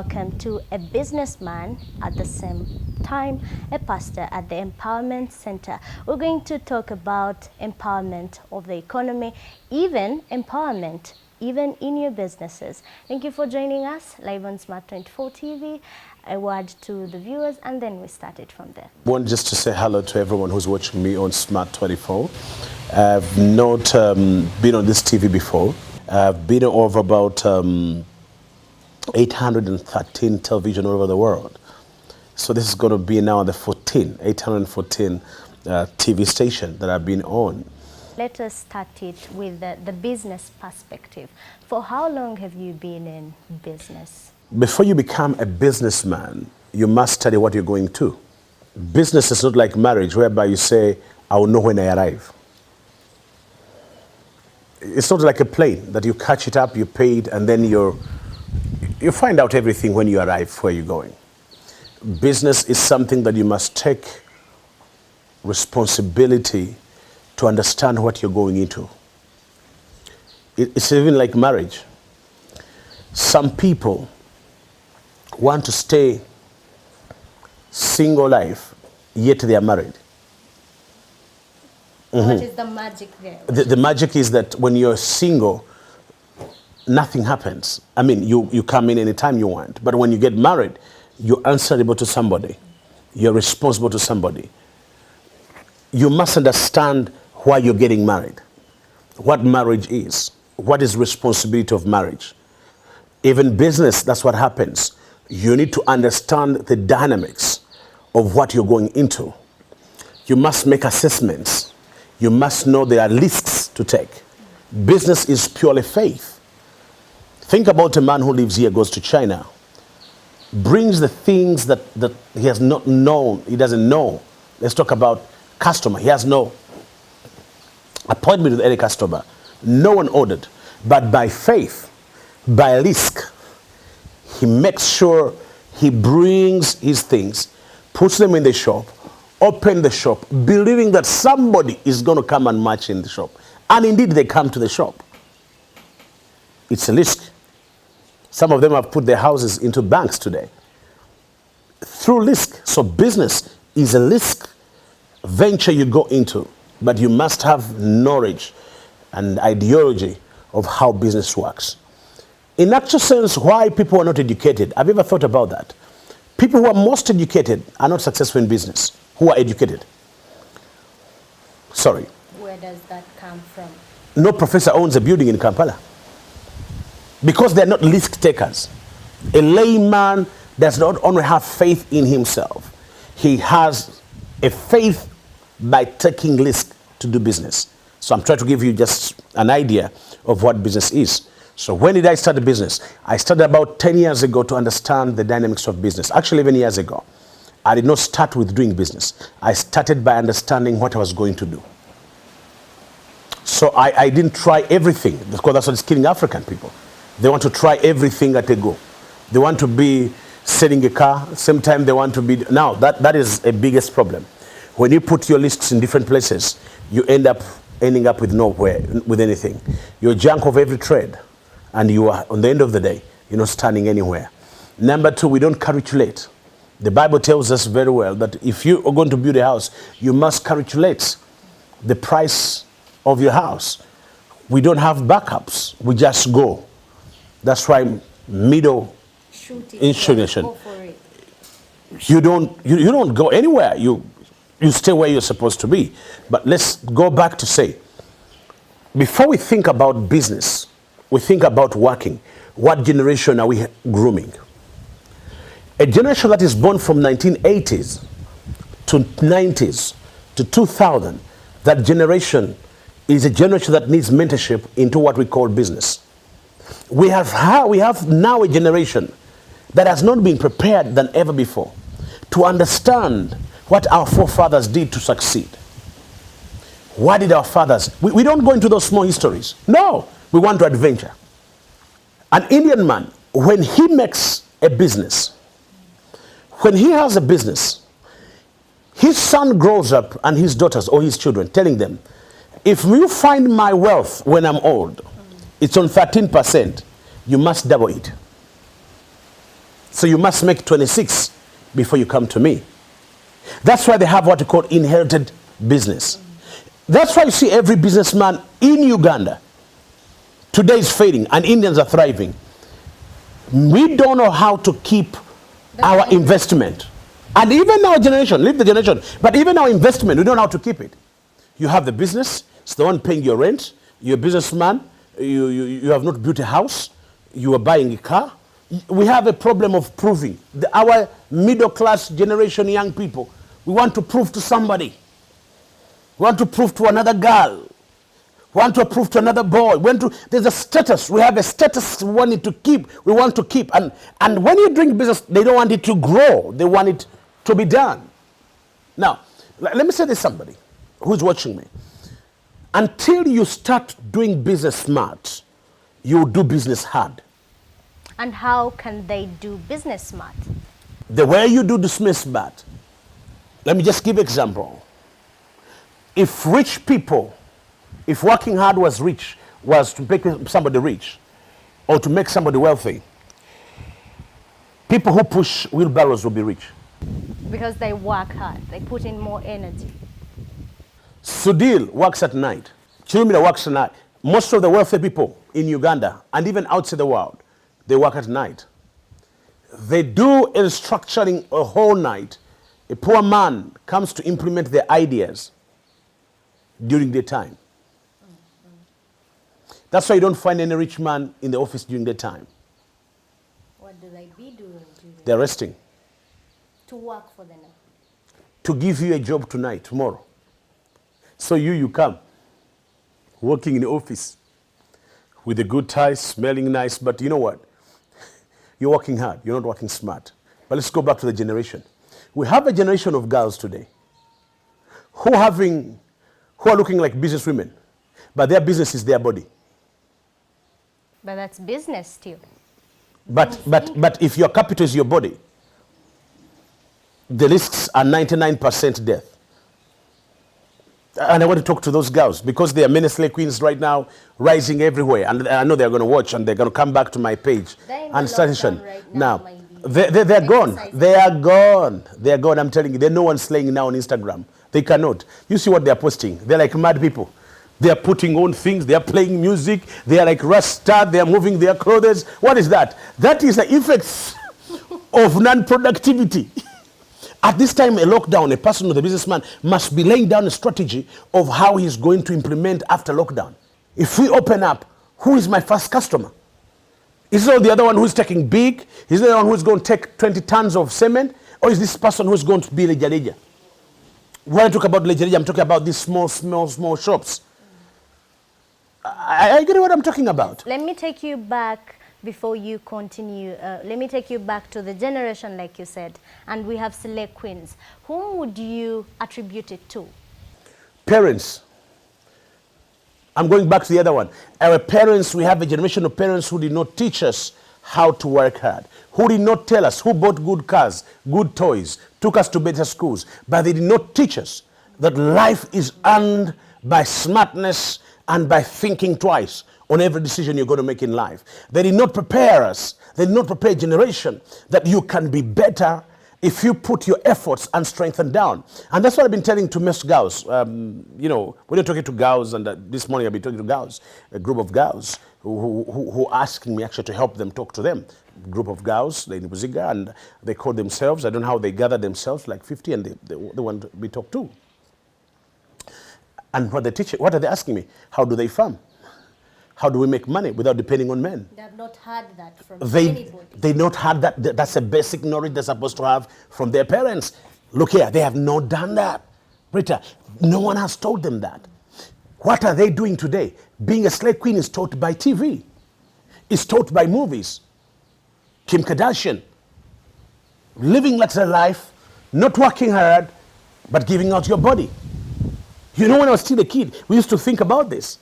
Welcome to a businessman at the same time, a pastor at the Empowerment Center. We're going to talk about empowerment of the economy, even empowerment, even in your businesses. Thank you for joining us live on Smart 24 TV. A word to the viewers, and then we start it from there. I want just to say hello to everyone who's watching me on Smart 24. I've not been on this TV before. I've been over about 813 television all over the world. So this is going to be now the 814 TV station that I've been on. Let us start it with the business perspective. For how long have you been in business? Before you become a businessman, you must study what you're going to. Business is not like marriage, whereby you say, I will know when I arrive. It's not like a plane that you catch it up, you pay it, and then you find out everything when you arrive where you're going. Business is something that you must take responsibility to understand what you're going into. It's even like marriage. Some people want to stay single life, yet they are married. What is the magic there? The magic is that when you're single, nothing happens. I mean, you come in anytime you want. But when you get married, you're answerable to somebody. You're responsible to somebody. You must understand why you're getting married, what marriage is, what is responsibility of marriage. Even business, that's what happens. You need to understand the dynamics of what you're going into. You must make assessments. You must know there are risks to take. Business is purely faith. Think about a man who lives here, goes to China, brings the things that he has not known, he doesn't know. Let's talk about customer. He has no appointment with any customer. No one ordered. But by faith, by risk, he makes sure he brings his things, puts them in the shop, open the shop, believing that somebody is going to come and match in the shop. And indeed, they come to the shop. It's a risk. Some of them have put their houses into banks today through risk. So business is a risk venture you go into, but you must have knowledge and ideology of how business works. In actual sense, why people are not educated, have you ever thought about that? People who are most educated are not successful in business. Who are educated? Sorry. Where does that come from? No professor owns a building in Kampala. Because they're not risk takers. A layman does not only have faith in himself, he has a faith by taking risk to do business. So I'm trying to give you just an idea of what business is. So when did I start a business? I started about 10 years ago to understand the dynamics of business. Actually, 11 years ago. I did not start with doing business. I started by understanding what I was going to do. So I didn't try everything, because that's what's killing African people. They want to try everything at a go. They want to be selling a car, same time they want to be... Now, that is a biggest problem. When you put your lists in different places, you ending up with nowhere, with anything. You're a junk of every trade, and you are, on the end of the day, you're not standing anywhere. Number two, we don't calculate. The Bible tells us very well that if you are going to build a house, you must calculate the price of your house. We don't have backups. We just go. That's why middle insurance. You don't go anywhere. You stay where you're supposed to be. But let's go back to say, before we think about business, we think about working. What generation are we grooming? A generation that is born from 1980s to 90s to 2000, that generation is a generation that needs mentorship into what we call business. We have now a generation that has not been prepared than ever before to understand what our forefathers did to succeed. Why did our fathers? We don't go into those small histories. No, we want to adventure. An Indian man, when he makes a business, when he has a business, his son grows up and his daughters or his children telling them, if you find my wealth when I'm old, it's on 13%, you must double it. So you must make 26 before you come to me. That's why they have what you call inherited business. That's why you see every businessman in Uganda today is failing and Indians are thriving. We don't know how to keep our investment. And even our generation, leave the generation, but even our investment, we don't know how to keep it. You have the business, it's the one paying your rent, you're a businessman, you have not built a house, you are buying a car. We have a problem of proving. Our middle class generation young people, we want to prove to somebody. We want to prove to another girl. We want to prove to another boy. There's a status. We have a status we want it to keep. We want to keep. And when you're doing business, they don't want it to grow. They want it to be done. Now, let me say this to somebody who's watching me. Until you start doing business smart, you do business hard. And how can they do business smart? The way you do business smart, let me just give an example. If rich people, if working hard was to make somebody rich or to make somebody wealthy, people who push wheelbarrows will be rich. Because they work hard, they put in more energy. Sudil works at night. Chirumira works at night. Most of the wealthy people in Uganda and even outside the world, they work at night. They do in structuring a whole night. A poor man comes to implement their ideas during the time. That's why you don't find any rich man in the office during the time. What do they be doing? They're resting. To work for the night. To give you a job tonight, tomorrow. So you come, working in the office with a good tie, smelling nice, but you know what? You're working hard, you're not working smart. But let's go back to the generation. We have a generation of girls today who are looking like business women, but their business is their body. But that's business still. But if your capital is your body, the risks are 99% death. And I want to talk to those girls because there are many slay queens right now rising everywhere. And I know they're going to watch and they're going to come back to my page and start right now. They're gone. They are gone. They are gone. I'm telling you, there's no one slaying now on Instagram. They cannot. You see what they're posting. They're like mad people. They are putting on things. They are playing music. They are like Rasta. They are moving their clothes. What is that? That is the effects of non-productivity. At this time, a lockdown, a person or the businessman must be laying down a strategy of how he's going to implement after lockdown. If we open up, who is my first customer? Is it the other one who's taking big? Is it the one who's going to take 20 tons of cement? Or is this person who's going to be leja? When I talk about leja, I'm talking about these small shops. I get what I'm talking about. Let me take you back before you continue. Let me take you back to the generation, like you said, and we have select queens. Whom would you attribute it to? Parents. I'm going back to the other one. Our parents, we have a generation of parents who did not teach us how to work hard, who did not tell us, who bought good cars, good toys, took us to better schools, but they did not teach us that life is earned by smartness and by thinking twice on every decision you're going to make in life. They did not prepare us. They did not prepare a generation that you can be better if you put your efforts and strengthen down. And that's what I've been telling to most girls. When you're talking to girls, and this morning I've been talking to girls, a group of girls who are asking me actually to help them talk to them. A group of girls, they're in Buziga, and they call themselves, I don't know how they gather themselves, like 50, and they want to be talked to. And what are they asking me? How do they farm? How do we make money without depending on men? They have not heard that from anybody. They not heard that. That's a basic knowledge they're supposed to have from their parents. Look here, they have not done that. Rita, no one has told them that. What are they doing today? Being a slave queen is taught by TV. It's taught by movies. Kim Kardashian, living luxury life, not working hard, but giving out your body. You know, when I was still a kid, we used to think about this.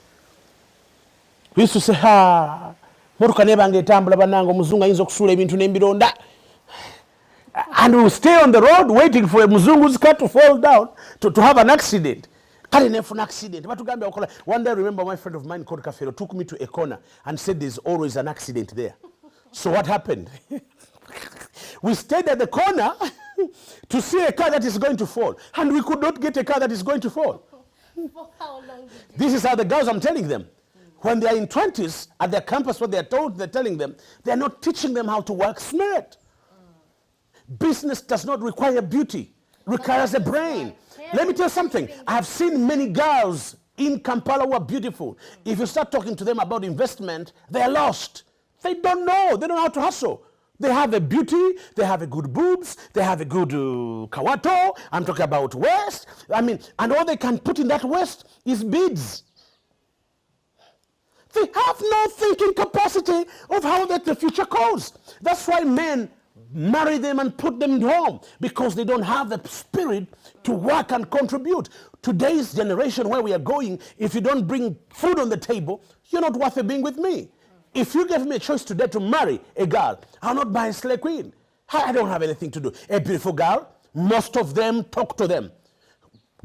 We used to say, motoka nebange etambula banango muzungu ayinza okusula ebintu n'embironda. And we will stay on the road waiting for a muzungu's car to fall down to have an accident. Kale nefuna accident. One day I remember my friend of mine called Kafero took me to a corner and said there's always an accident there. So what happened? We stayed at the corner to see a car that is going to fall. And we could not get a car that is going to fall. For how long did you? This is how the girls, I'm telling them. When they are in 20s, at their campus, what they're telling them, they're not teaching them how to work smart. Business does not require beauty, requires a brain. Let me tell you something. I have seen many girls in Kampala who are beautiful. If you start talking to them about investment, they are lost. They don't know. They don't know how to hustle. They have a beauty, they have a good boobs, they have a good kawato. I'm talking about waist. I mean, and all they can put in that waist is beads. They have no thinking capacity of how that the future goes. That's why men marry them and put them home, because they don't have the spirit to work and contribute. Today's generation, where we are going, if you don't bring food on the table, you're not worth being with me. If you gave me a choice today to marry a girl, I'll not buy a slave queen. I don't have anything to do. A beautiful girl, most of them talk to them.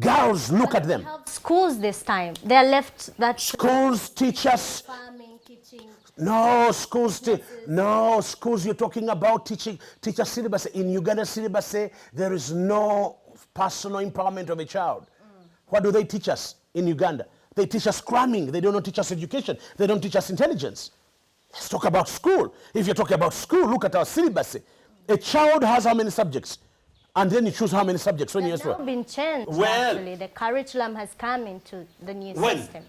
Girls look at them. Have schools this time. They are left that Schools, teachers. farming, teaching. No, schools, no, schools, you're talking about teacher syllabus. In Uganda syllabus, there is no personal empowerment of a child. What do they teach us in Uganda? They teach us cramming. They don't teach us education. They don't teach us intelligence. Let's talk about school. If you're talking about school, look at our syllabus. A child has how many subjects? And then you choose how many subjects when you It's now been changed, actually. The curriculum has come into the new system.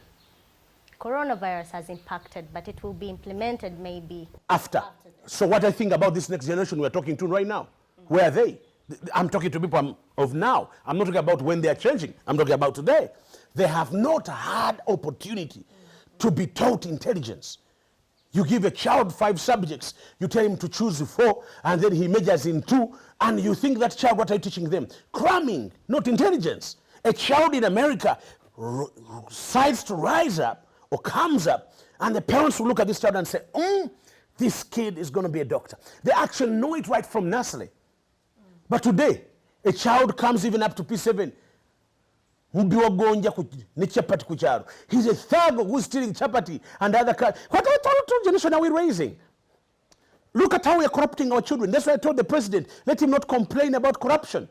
Coronavirus has impacted, but it will be implemented maybe After. So what I think about this next generation we're talking to right now, where are they? I'm talking to people of now. I'm not talking about when they are changing. I'm talking about today. They have not had opportunity to be taught intelligence. You give a child 5 subjects, you tell him to choose 4, and then he majors in 2, and you think that child, what are you teaching them? Cramming, not intelligence. A child in America decides to rise up or comes up, and the parents will look at this child and say, this kid is going to be a doctor. They actually know it right from nursery. But today, a child comes even up to P7. He's a thug who's stealing chapati and other cars. What generation are we raising? Look at how we are corrupting our children. That's why I told the president, let him not complain about corruption.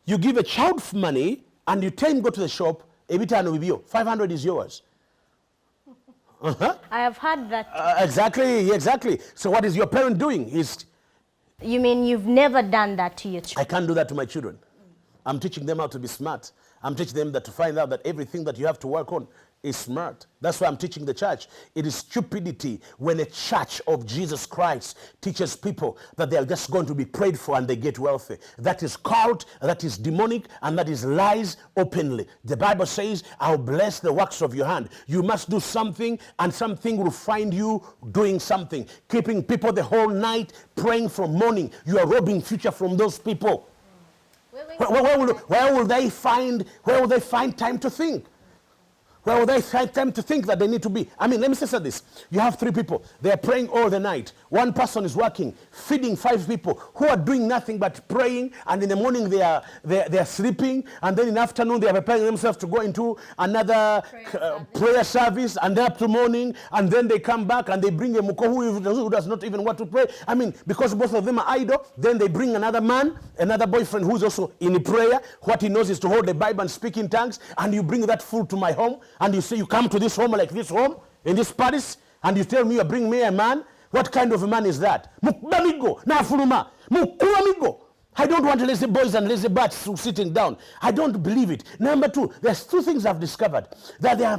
You give a child money and you tell him go to the shop, 500 is yours. I have heard that. Exactly. So what is your parent doing? You mean you've never done that to your children? I can't do that to my children. I'm teaching them how to be smart. I'm teaching them that to find out that everything that you have to work on is smart. That's why I'm teaching the church. It is stupidity when a church of Jesus Christ teaches people that they are just going to be prayed for and they get wealthy. That is cult, that is demonic, and that is lies openly. The Bible says, I'll bless the works of your hand. You must do something, and something will find you doing something. Keeping people the whole night, praying from morning. You are robbing future from those people. Where will they find time to think? Where will they find time to think that they need to be? I mean, let me say this. You have 3 people. They are praying all the night. One person is working, feeding 5 people who are doing nothing but praying, and in the morning they are sleeping, and then in the afternoon they are preparing themselves to go into another prayer service, and up to morning, and then they come back and they bring a muko who does not even want to pray. I mean, because both of them are idle, then they bring another man, another boyfriend who's also in prayer. What he knows is to hold the Bible and speak in tongues, and you bring that food to my home. And you say you come to this home like this home, in this Paris, and you tell me you bring me a man? What kind of a man is that? I don't want lazy boys and lazy bats sitting down. I don't believe it. Number 2, there's 2 things I've discovered. That there are